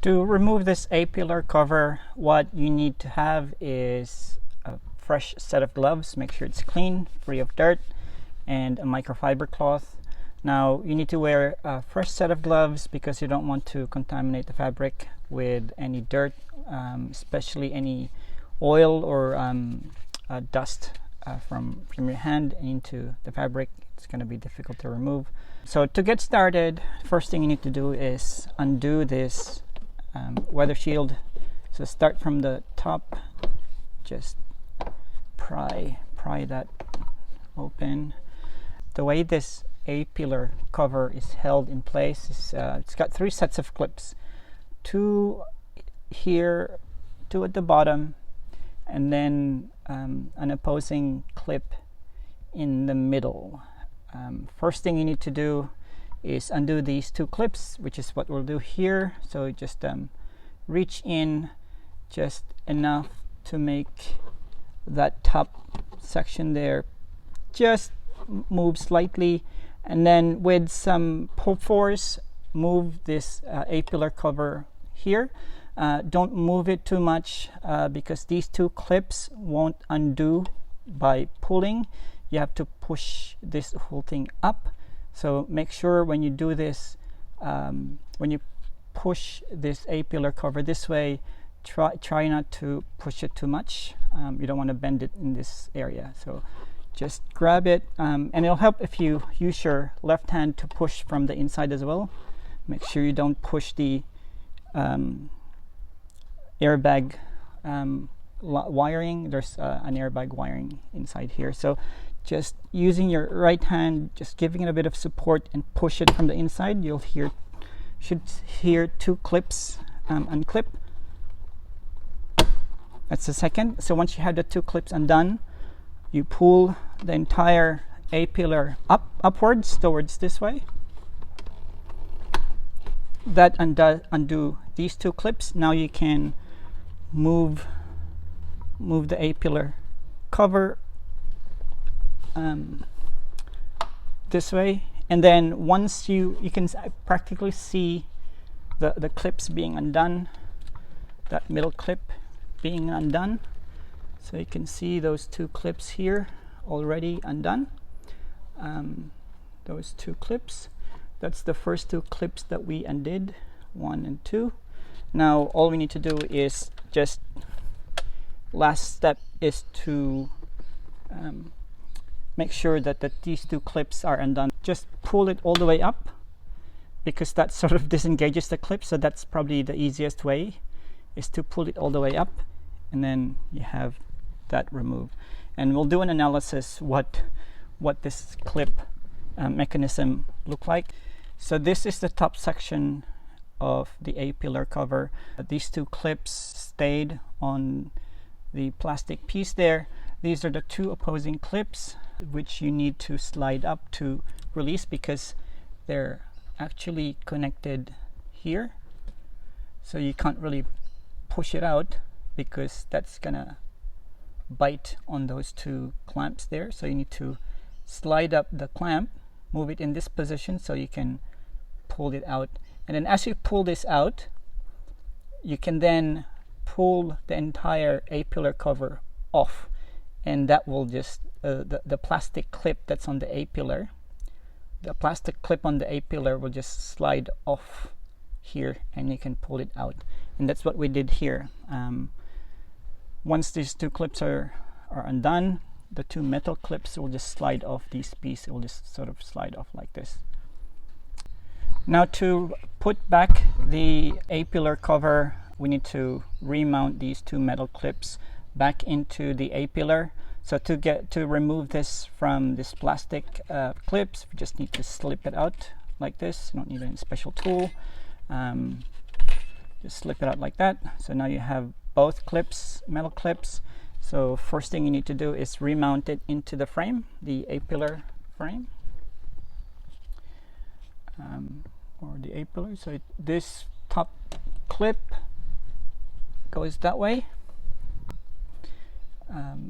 To remove this A-pillar cover, what you need to have is a fresh set of gloves. Make sure it's clean, free of dirt, and a microfiber cloth. Now you need to wear a fresh set of gloves because you don't want to contaminate the fabric with any dirt, especially any oil or dust from your hand into the fabric. It's going to be difficult to remove. So to get started, first thing you need to do is undo this weather shield. So start from the top, just pry that open. The way this A-pillar cover is held in place is it's got 3 sets of clips, 2 here, 2 at the bottom, and then an opposing clip in the middle. First thing you need to do is undo these 2 clips, which is what we'll do here. So just reach in just enough to make that top section there just move slightly, and then with some pull force move this A-pillar cover here. Don't move it too much because these 2 clips won't undo by pulling. You have to push this whole thing up. So make sure when you do this, when you push this A-pillar cover this way, try not to push it too much. You don't want to bend it in this area. So just grab it, and it'll help if you use your left hand to push from the inside as well. Make sure you don't push the airbag wiring. There's an airbag wiring inside here. So just using your right hand, just giving it a bit of support and push it from the inside. You'll should hear 2 clips unclip. That's the second. So once you have the 2 clips undone, you pull the entire A-pillar upwards towards this way. That undo these 2 clips. Now you can move the A-pillar cover this way, and then once you can practically see the clips being undone, that middle clip being undone. So you can see those 2 clips here already undone. Those 2 clips, that's the first 2 clips that we undid, 1 and 2. Now all we need to do is just, last step is to make sure that these 2 clips are undone. Just pull it all the way up because that sort of disengages the clip. So that's probably the easiest way, is to pull it all the way up, and then you have that removed. And we'll do an analysis what this clip mechanism look like. So this is the top section of the A-pillar cover. These 2 clips stayed on the plastic piece there. These are the 2 opposing clips which you need to slide up to release because they're actually connected here. So you can't really push it out because that's gonna bite on those 2 clamps there. So you need to slide up the clamp, move it in this position so you can pull it out. And then as you pull this out, you can then pull the entire A-pillar cover off, and that will just the plastic clip that's on the A-pillar, the plastic clip on the A-pillar will just slide off here, and you can pull it out. And that's what we did here. Once these 2 clips are undone, the 2 metal clips will just slide off these pieces. It will just sort of slide off like this. Now to put back the A-pillar cover, we need to remount these 2 metal clips back into the A-pillar. So to remove this from this plastic clips, we just need to slip it out like this. You don't need any special tool. Just slip it out like that. So now you have both clips, metal clips. So first thing you need to do is remount it into the frame, the A-pillar frame, or the A-pillar. So this top clip goes that way,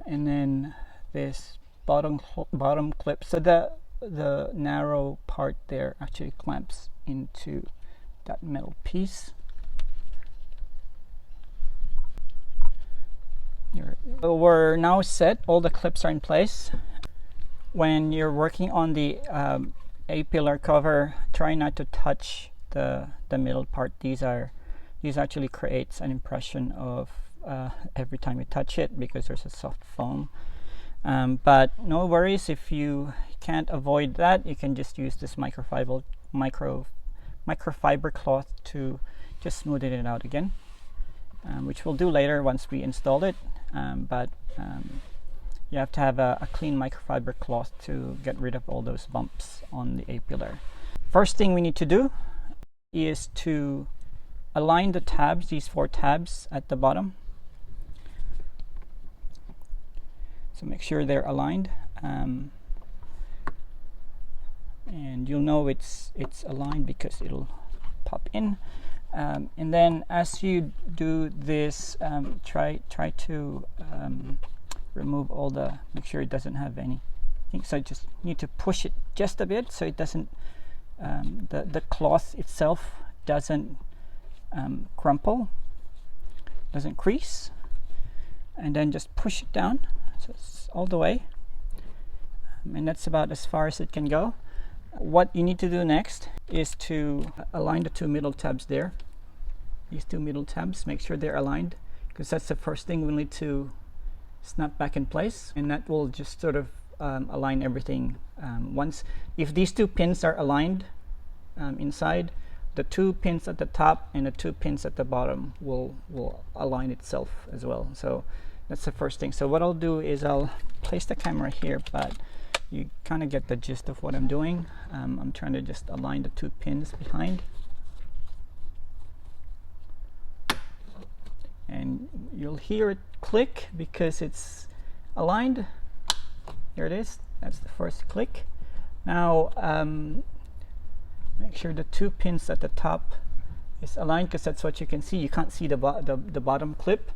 and then this bottom clip. So the narrow part there actually clamps into that metal piece. So we're now set, all the clips are in place. When you're working on the A-pillar cover, try not to touch the middle part. These actually creates an impression of every time you touch it because there's a soft foam. But no worries, if you can't avoid that, you can just use this microfiber cloth to just smoothen it out again, which we'll do later once we install it. You have to have a clean microfiber cloth to get rid of all those bumps on the A-pillar. First thing we need to do is to align the tabs, these 4 tabs at the bottom. So make sure they're aligned, and you'll know it's aligned because it'll pop in. And then as you do this, try to remove all make sure it doesn't have anything. So just need to push it just a bit so it doesn't, the cloth itself doesn't crumple, doesn't crease, and then just push it down so it's all the way, and that's about as far as it can go. What you need to do next is to align the 2 middle tabs there. These 2 middle tabs, make sure they're aligned, because that's the first thing we'll need to snap back in place, and that will just sort of align everything. If these 2 pins are aligned inside, the 2 pins at the top and the 2 pins at the bottom will align itself as well. So that's the first thing. So what I'll do is I'll place the camera here, but you kind of get the gist of what I'm doing. I'm trying to just align the 2 pins behind, and you'll hear it click because it's aligned. Here it is, that's the first click. Now make sure the 2 pins at the top is aligned, because that's what you can see. You can't see the bottom clip,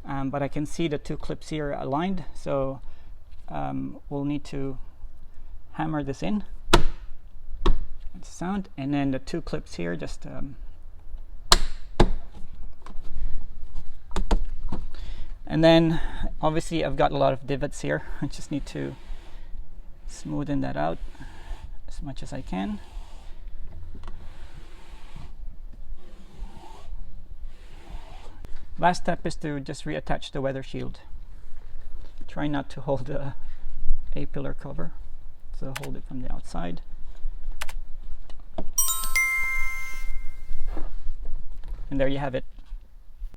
but I can see the 2 clips here aligned. So we'll need to hammer this in. That's the sound. And then the 2 clips here, just and then obviously I've got a lot of divots here. I just need to smoothen that out as much as I can. Last step is to just reattach the weather shield. Try not to hold the A-pillar cover, so hold it from the outside. And there you have it.